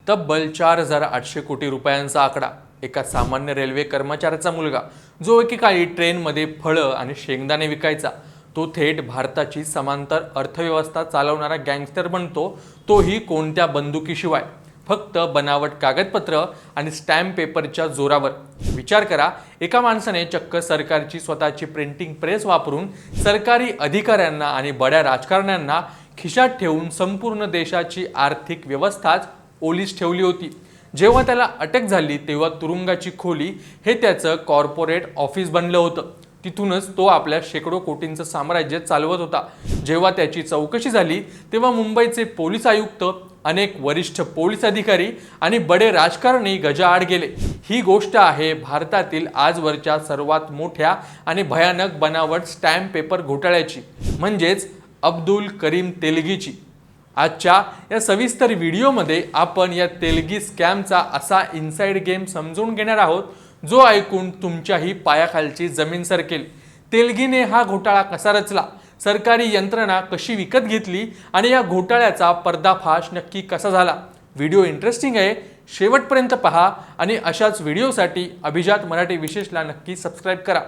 तब्बल 4,800 कोटी रुपयांचा आकडा। एका सामान्य रेल्वे कर्मचाऱ्याचा मुलगा जो एकेकाळी ट्रेनमध्ये फळं आणि शेंगदाणे विकायचा, तो थेट भारताची समांतर अर्थव्यवस्था चालवणारा गँगस्टर बनतो, तोही कोणत्या बंदुकीशिवाय, फक्त बनावट कागदपत्र आणि स्टॅम्प पेपरच्या जोरावर। विचार करा, एका माणसाने चक्क सरकारची स्वतःची प्रिंटिंग प्रेस वापरून सरकारी अधिकाऱ्यांना आणि बड्या राजकारण्यांना खिशात ठेवून संपूर्ण देशाची आर्थिक व्यवस्थाच ओलीस ठेवली होती। जेव्हा त्याला अटक झाली तेव्हा तुरुंगाची खोली हे त्याचं कॉर्पोरेट ऑफिस बनलं होतं। तिथूनच तो आपल्या शेकडो कोटींचं साम्राज्य चालवत होता। जेव्हा त्याची चौकशी झाली तेव्हा मुंबईचे पोलीस आयुक्त, अनेक वरिष्ठ पोलीस अधिकारी आणि बडे राजकारणी गजाआड गेले। ही गोष्ट आहे भारतातील आजवरच्या सर्वात मोठ्या आणि भयानक बनावट स्टॅम्प पेपर घोटाळ्याची, म्हणजेच अब्दुल करीम तेलगीची। आजच्या या सविस्तर व्हिडिओमध्ये आपण या तेलगी स्कॅमचा असा इनसाइड गेम समजून घेणार आहोत जो ऐकून तुमच्याही पायाखालची जमीन सरकेल। तेलगीने हा घोटाळा कसा रचला, सरकारी यंत्रणा कशी विकत घेतली आणि या घोटाळ्याचा पर्दाफाश नक्की कसा झाला। व्हिडिओ इंटरेस्टिंग आहे, शेवटपर्यंत पहा आणि अशाच व्हिडिओसाठी अभिजात मराठी विशेषला नक्की सबस्क्राइब करा।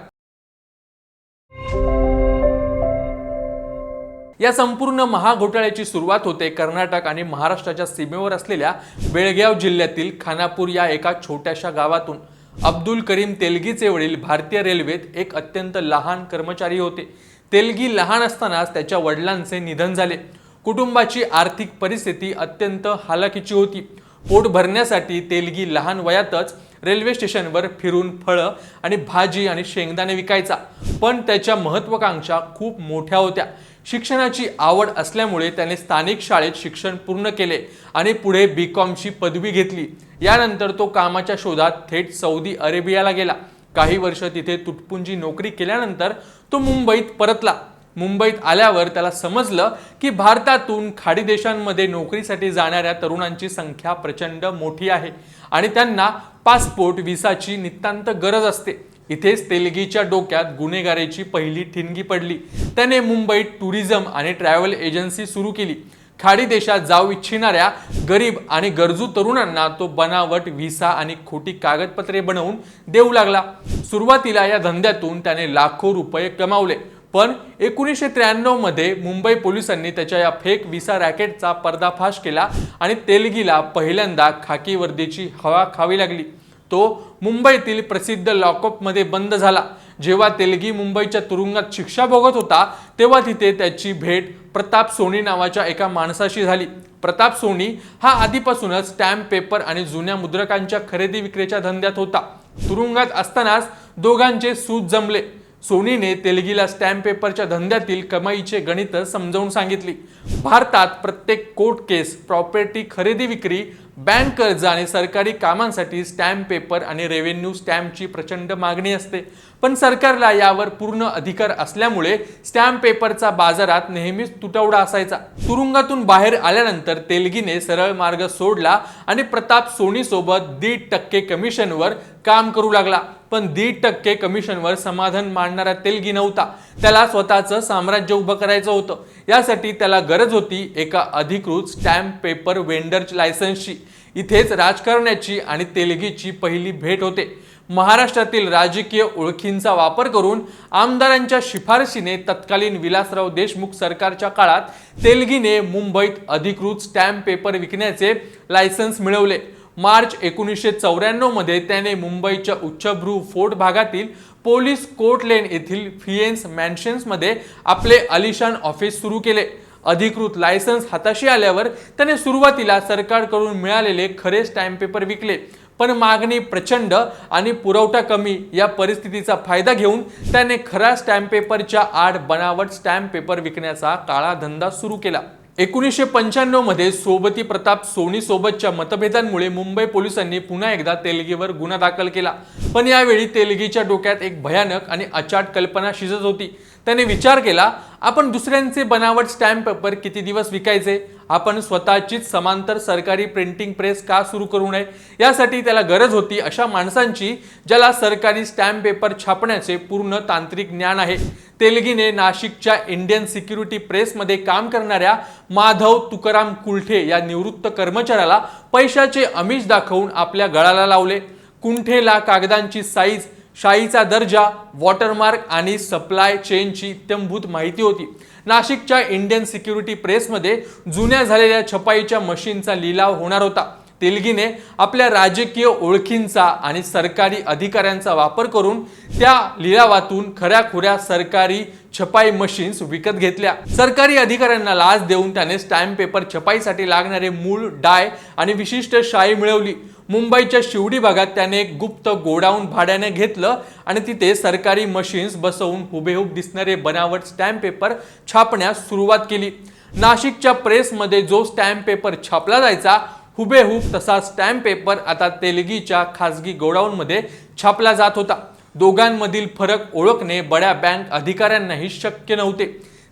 या संपूर्ण महाघोटाळ्याची सुरुवात होते कर्नाटक आणि महाराष्ट्राच्या सीमेवर असलेल्या बेळगाव जिल्ह्यातील खानापूर या एका छोट्याशा गावातून। अब्दुल करीम तेलगीचे वडील भारतीय रेल्वेत एक अत्यंत लहान कर्मचारी होते। तेलगी लहान असतानाच त्याच्या वडिलांचे निधन झाले। कुटुंबाची आर्थिक परिस्थिती अत्यंत हालाकीची होती। पोट भरण्यासाठी तेलगी लहान वयातच रेल्वे स्टेशनवर फिरून फळं आणि भाजी आणि शेंगदाणे विकायचा, पण त्याच्या महत्त्वाकांक्षा खूप मोठ्या होत्या। शिक्षणाची आवड असल्यामुळे त्याने स्थानिक शाळेत शिक्षण पूर्ण केले आणि पुढे बीकॉमची पदवी घेतली। यानंतर तो कामाच्या शोधात थेट सौदी अरेबियाला गेला। काही वर्ष तिथे तुटपुंजी नोकरी केल्यानंतर तो मुंबईत परतला। मुंबईत आल्यावर त्याला समजलं की भारतातून खाडी देशांमध्ये नोकरीसाठी जाणाऱ्या तरुणांची संख्या प्रचंड मोठी आहे आणि त्यांना पासपोर्ट व्हिसाची नितांत गरज असते। इथेच तेलगीच्या डोक्यात गुन्हेगारीची पहिली ठिणगी पडली। त्याने मुंबईत टुरिझम आणि ट्रॅव्हल एजन्सी सुरू केली। खाडी देशात जाऊ इच्छिणाऱ्या गरीब आणि गरजू तरुणांना तो बनावट व्हिसा आणि खोटी कागदपत्रे बनवून देऊ लागला। सुरुवातीला या धंद्यातून त्याने लाखो रुपये कमावले, पण 1993 मध्ये मुंबई पोलिसांनी त्याच्या या फेक व्हिसा रॅकेटचा पर्दाफाश केला आणि तेलगीला पहिल्यांदा खाकी वर्दीची हवा खावी लागली। तो मुंबईतील प्रसिद्ध लॉकअपमध्ये बंद झाला। जेव्हा तेलगी मुंबईच्या तुरुंगात शिक्षा भोगत होता तेव्हा तिथे त्याची भेट प्रताप सोनी नावाच्या एका माणसाशी झाली। प्रताप सोनी हा आधीपासूनच स्टॅम्प पेपर आणि जुन्या मुद्रकांच्या खरेदी विक्रीच्या धंद्यात होता। तुरुंगात असतानाच दोघांचे सूत जमले। सोनीने तेलगीला स्टॅम्प पेपरच्या धंद्यातील कमाईचे गणित समजावून सांगितली। भारतात प्रत्येक कोर्ट केस, प्रॉपर्टी खरेदी विक्री, बँक कर्ज आणि सरकारी कामांसाठी स्टॅम्प पेपर आणि रेव्हेन्यू स्टॅम्पची प्रचंड मागणी असते, पण सरकारला यावर पूर्ण अधिकार असल्यामुळे स्टॅम्प पेपरचा बाजारात नेहमीच तुटवडा असायचा। तुरुंगातून बाहेर आल्यानंतर तेलगीने सरळ मार्ग सोडला आणि प्रताप सोनी सोबत 1.5% कमिशनवर काम करू लागला। पण 1.5% कमिशनवर समाधान मानणारा तेलगी नव्हता। त्याला स्वतःचं साम्राज्य उभं करायचं होतं। यासाठी त्याला गरज होती एका अधिकृत स्टॅम्प पेपर वेंडर लायसन्सची। इथेच राजकारण्याची आणि तेलगीची पहिली भेट होते। महाराष्ट्रातील राजकीय ओळखींचा वापर करून आमदारांच्या शिफारशीने तत्कालीन विलासराव देशमुख सरकारच्या काळात तेलगीने मुंबईत अधिकृत स्टॅम्प पेपर विकण्याचे लायसन्स मिळवले। मार्च 1994 मध्ये त्याने मुंबईच्या उच्चभ्रू फोर्ट भागातील पोलीस कोर्ट लेन येथील फिएन्स मॅन्शन्समध्ये आपले आलिशान ऑफिस सुरू केले। अधिकृत लायसन्स हाताशी आल्यावर त्याने सुरुवातीला सरकारकडून मिळालेले खरे स्टॅम्प पेपर विकले, पण मागणी प्रचंड आणि पुरवठा कमी या परिस्थितीचा फायदा घेऊन त्याने खरा स्टॅम्प पेपरच्या आड बनावट स्टॅम्प पेपर विकण्याचा काळा धंदा सुरू केला। 1995 मध्ये सोबती प्रताप सोनी सोबतच्या मतभेदांमुळे मुंबई पोलिसांनी पुन्हा एकदा तेलगीवर गुन्हा दाखल केला, पण यावेळी तेलगीच्या डोक्यात एक भयानक आणि अचाट कल्पना शिजत होती। त्याने विचार केला, आपण दुसऱ्यांचे बनावट स्टॅम्प पेपर किती दिवस विकायचे, आपण स्वतःचीच समांतर सरकारी प्रिंटिंग प्रेस का सुरू करू नये। यासाठी त्याला गरज होती अशा माणसांची ज्याला सरकारी स्टॅम्प पेपर छापण्याचे पूर्ण तांत्रिक ज्ञान आहे। तेलगीने नाशिकच्या इंडियन सिक्युरिटी प्रेसमध्ये काम करणाऱ्या माधव तुकाराम कुलठे या निवृत्त कर्मचाऱ्याला पैशाचे आमिष दाखवून आपल्या गळाला लावले। कुंठेला कागदांची साईज, शाईचा दर्जा, वॉटरमार्क आणि सप्लाय चेनची इत्थंभूत माहिती होती। नाशिकच्या इंडियन सिक्युरिटी प्रेसमध्ये जुन्या झालेल्या छपाईच्या मशीनचा लिलाव होणार होता। तेलगीने आपल्या राजकीय ओळखींचा आणि सरकारी अधिकाऱ्यांचा वापर करून त्या लिलावातून खऱ्याखुऱ्या सरकारी छपाई मशीन्स विकत घेतल्या। सरकारी अधिकाऱ्यांना लाच देऊन त्याने स्टॅम्प पेपर छपाईसाठी लागणारे मूळ, डाय आणि विशिष्ट शाई मिळवली। मुंबईच्या शिवडी भागात त्याने एक गुप्त गोडाऊन भाड्याने घेतलं आणि तिथे सरकारी मशीन्स बसवून हुबेहूब दिसणारे बनावट स्टॅम्प पेपर छापण्यास सुरुवात केली। नाशिकच्या प्रेसमध्ये जो स्टॅम्प पेपर छापला जायचा हुबेहूब तसा स्टॅम्प पेपर आता तेलगीच्या खासगी गोडाऊनमध्ये छापला जात होता। दोघांमधील फरक ओळखणे बड्या बँक अधिकाऱ्यांनाही शक्य नव्हते।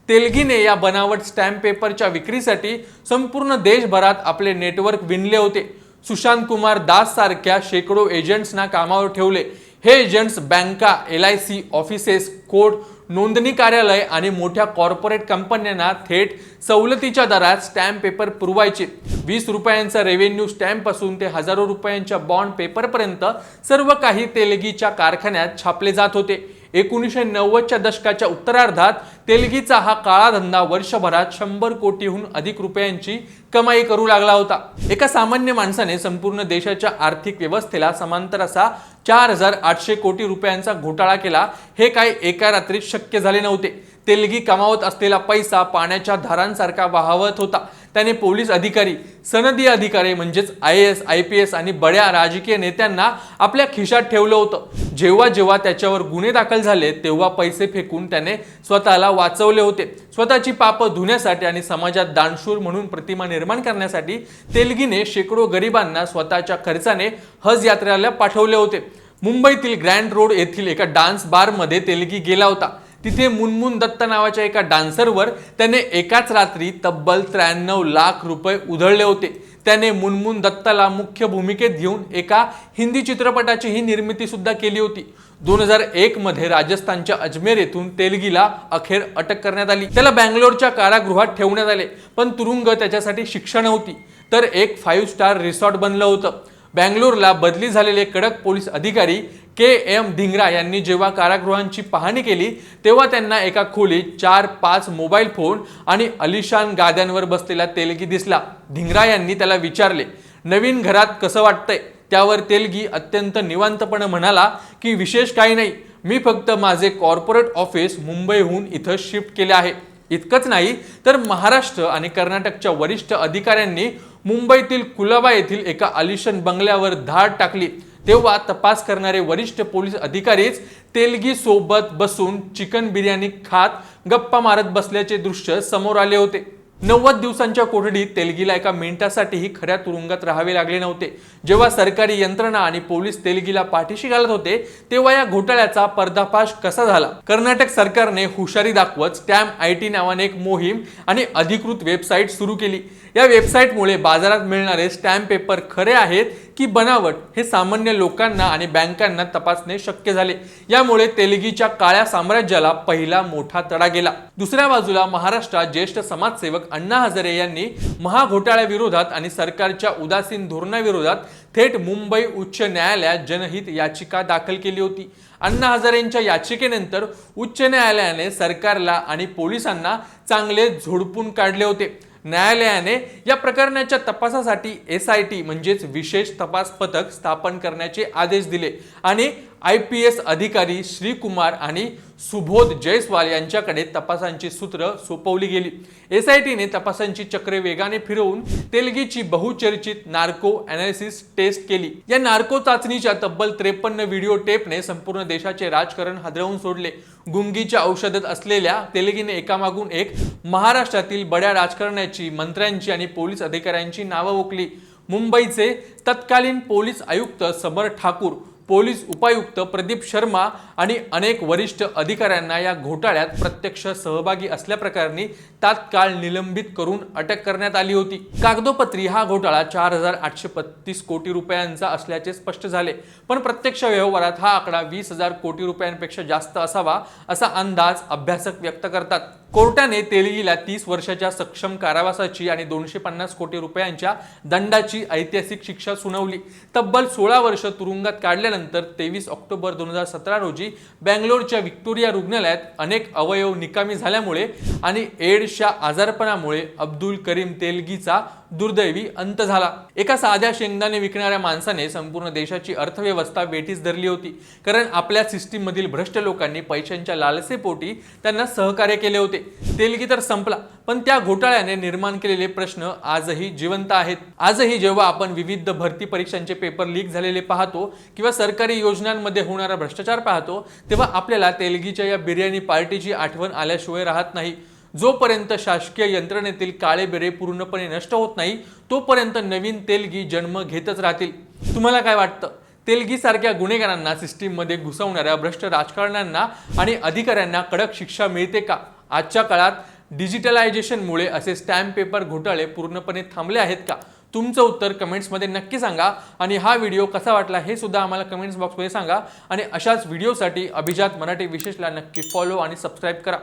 तेलगीने या बनावट स्टॅम्प पेपरच्या विक्रीसाठी संपूर्ण देशभरात आपले नेटवर्क विणले होते। सुशांत कुमार दास सारख्या शेकडो एजंट्सना कामावर ठेवले। हे एजंट्स बँका, LIC ऑफिसेस, कोर्ट, नोंदणी कार्यालय आणि मोठ्या कॉर्पोरेट कंपन्यांना थेट सवलतीच्या दरात स्टॅम्प पेपर पुरवायचे। 20 रुपयांचा रेव्हेन्यू स्टॅम्प पासून ते हजारो रुपयांच्या बॉन्ड पेपरपर्यंत सर्व काही तेलगीच्या कारखान्यात छापले जात होते। 1990च्या दशकाच्या उत्तरार्धात तेलगीचा हा काळा धंदा वर्षभरात 100 कोटीहून अधिक रुपयांची कमाई करू लागला होता। एका सामान्य माणसाने संपूर्ण देशाच्या आर्थिक व्यवस्थेला समांतर असा 4800 कोटी रुपयांचा घोटाळा केला। हे काय एका रात्रीत शक्य झाले नव्हते। तेलगी कमावत असलेला पैसा पाण्याच्या धारांसारखा वाहवत होता। त्याने पोलीस अधिकारी, सनदी अधिकारी म्हणजेच IAS, IPS आणि बड्या राजकीय नेत्यांना आपल्या खिशात ठेवलं होतं। जेव्हा जेव्हा त्याच्यावर गुन्हे दाखल झाले तेव्हा पैसे फेकून त्याने स्वतःला वाचवले होते। स्वतःची पापं धुण्यासाठी आणि समाजात दानशूर म्हणून प्रतिमा निर्माण करण्यासाठी तेलगीने शेकडो गरिबांना स्वतःच्या खर्चाने हज यात्रेला पाठवले होते। मुंबईतील ग्रँड रोड येथील एका डान्स बारमध्ये तेलगी गेला होता। तिथे मुनमुन दत्त नावाच्या एका डान्सरवर त्याने एकाच रात्री तब्बल 93 लाख रुपये उधळले होते। त्याने मुनमुन दत्ताला मुख्य भूमिकेत घेऊन एका हिंदी चित्रपटाची ही निर्मिती सुद्धा केली होती। 2001 मध्ये राजस्थानच्या अजमेर येथून तेलगीला अखेर अटक करण्यात आली। त्याला बँगलोरच्या कारागृहात ठेवण्यात आले, पण तुरुंग त्याच्यासाठी शिक्षा नव्हती, तर एक 5 स्टार रिसॉर्ट बनलं होतं। बँगलोरला बदली झालेले कडक पोलीस अधिकारी KM धिंग्रा यांनी जेव्हा कारागृहांची पाहणी केली तेव्हा त्यांना एका खोलीत 4-5 मोबाईल फोन आणि अलिशान गाद्यांवर बसलेला तेलगी दिसला। धिंग्रा यांनी त्याला विचारले, नवीन घरात कसं वाटतंय? त्यावर तेलगी अत्यंत निवांतपणे म्हणाला की विशेष काही नाही, मी फक्त माझे कॉर्पोरेट ऑफिस मुंबईहून इथं शिफ्ट केले आहे। इतकंच नाही तर महाराष्ट्र आणि कर्नाटकच्या वरिष्ठ अधिकाऱ्यांनी मुंबईतील कुलाबा येथील एका आलिशान बंगल्यावर धाड टाकली तेव्हा तपास करणारे वरिष्ठ पोलीस अधिकारीच तेलगी सोबत बसून चिकन बिर्याणी खात गप्पा मारत बसल्याचे दृश्य समोर आले होते। 90 दिवसांच्या कोठडीत तेलगीला एका मिनिटासाठीही खऱ्या तुरुंगात राहावे लागले नव्हते। जेव्हा सरकारी यंत्रणा आणि पोलीस तेलगीला पाठीशी घालत होते तेव्हा या घोटाळ्याचा पर्दाफाश कसा झाला? कर्नाटक सरकारने हुशारी दाखवत स्टॅम्प IT नावाने एक मोहीम आणि अधिकृत वेबसाईट सुरू केली। या वेबसाईटमुळे बाजारात मिळणारे स्टॅम्प पेपर खरे आहेत की बनावट हे सामान्य लोकांना आणि बँकांना तपासणे शक्य झाले। यामुळे तेलगीच्या काळ्या साम्राज्याला पहिला मोठा तडा गेला। दुसऱ्या बाजूला महाराष्ट्रात ज्येष्ठ समाजसेवक अण्णा हजारे यांनी महाघोटाळ्याविरोधात आणि सरकारच्या उदासीन धोरणाविरोधात थेट मुंबई उच्च न्यायालयात जनहित याचिका दाखल केली होती। अण्णा हजारेंच्या याचिकेनंतर उच्च न्यायालयाने सरकारला आणि पोलिसांना चांगले झोडपून काढले होते। न्यायालयाने या प्रकरणाच्या तपासासाठी SIT म्हणजेच विशेष तपास पथक स्थापन करण्याचे आदेश दिले आणि IPS अधिकारी श्रीकुमार आणि सुबोध जयस्वाल यांच्याकडे तपासांची सूत्र सोपवली गेली। SIT ने तपासांची चक्रे वेगाने फिरवून तेलगीची बहुचर्चित नार्को अनालिसिस टेस्ट केली। या नार्को चाचणीच्या तब्बल 53 व्हिडिओ टेपने संपूर्ण देशाचे राजकारण हादरवून सोडले। गुंगीच्या औषधात असलेल्या तेलगीने एकामागून एक महाराष्ट्रातील बड्या राजकारण्याची, मंत्र्यांची आणि पोलीस अधिकाऱ्यांची नावं ओकली। मुंबईचे तत्कालीन पोलीस आयुक्त समर ठाकूर, पोलीस उपायुक्त प्रदीप शर्मा आणि अनेक वरिष्ठ अधिकाऱ्यांना या घोटाळ्यात प्रत्यक्ष सहभागी असल्याप्रकरणी तात्काळ निलंबित करून अटक करण्यात आली होती। कागदोपत्री हा घोटाळा 4,835 कोटी रुपयांचा असल्याचे स्पष्ट झाले, पण प्रत्यक्ष व्यवहारात हा आकडा 20,000 कोटी रुपयांपेक्षा जास्त असावा असा अंदाज अभ्यासक व्यक्त करतात। कोर्टाने तेलगीला 30 वर्षाच्या सक्षम कारावासाची आणि 250 कोटी रुपयांच्या दंडाची ऐतिहासिक शिक्षा सुनावली। तब्बल 16 वर्ष तुरुंगात काढल्यानंतर 23 ऑक्टोबर 2017 रोजी बेंगलोरच्या विक्टोरिया रुग्णालयात अनेक अवयव निकामी झाल्यामुळे आणि एड्सच्या आजारपणामुळे अब्दुल करीम तेलगीचा दुर्दैवी अंत झाला। एका साध्या शेंगदाणे विकणाऱ्या माणसाने संपूर्ण देशाची अर्थव्यवस्था वेठीस धरली होती, कारण आपल्या सिस्टीम मधील भ्रष्ट लोकांनी पैशांच्या लालसेपोटी त्यांना सहकार्य केले होते। तेलगी तर संपला, पण त्या घोटाळ्याने निर्माण केलेले प्रश्न आजही जिवंत आहेत। आजही जेव्हा आपण विविध भरती परीक्षांचे पेपर लीक झालेले पाहतो किंवा सरकारी योजनांमध्ये होणारा भ्रष्टाचार पाहतो, तेव्हा आपल्याला तेलगीच्या या बिर्याणी पार्टीची आठवण आल्याशिवाय राहत नाही। जोपर्यंत शासकीय यंत्रणेतील काळे बेरे पूर्णपणे नष्ट होत नाही, तोपर्यंत नवीन तेलगी जन्म घेतच राहतील। तुम्हाला काय वाटतं? तेलगी सारख्या गुन्हेगारांना, सिस्टीम मध्ये घुसवणाऱ्या भ्रष्ट राजकारण्यांना आणि अधिकाऱ्यांना कडक शिक्षा मिळते का? आजच्या काळात डिजिटलायझेशनमुळे असे स्टॅम्प पेपर घोटाळे पूर्णपणे थांबले आहेत का? तुमचं उत्तर कमेंट्समध्ये नक्की सांगा आणि हा व्हिडिओ कसा वाटला हे सुद्धा आम्हाला कमेंट्स बॉक्समध्ये सांगा। आणि अशाच व्हिडिओसाठी अभिजात मराठी विशेषला नक्की फॉलो आणि सबस्क्राईब करा।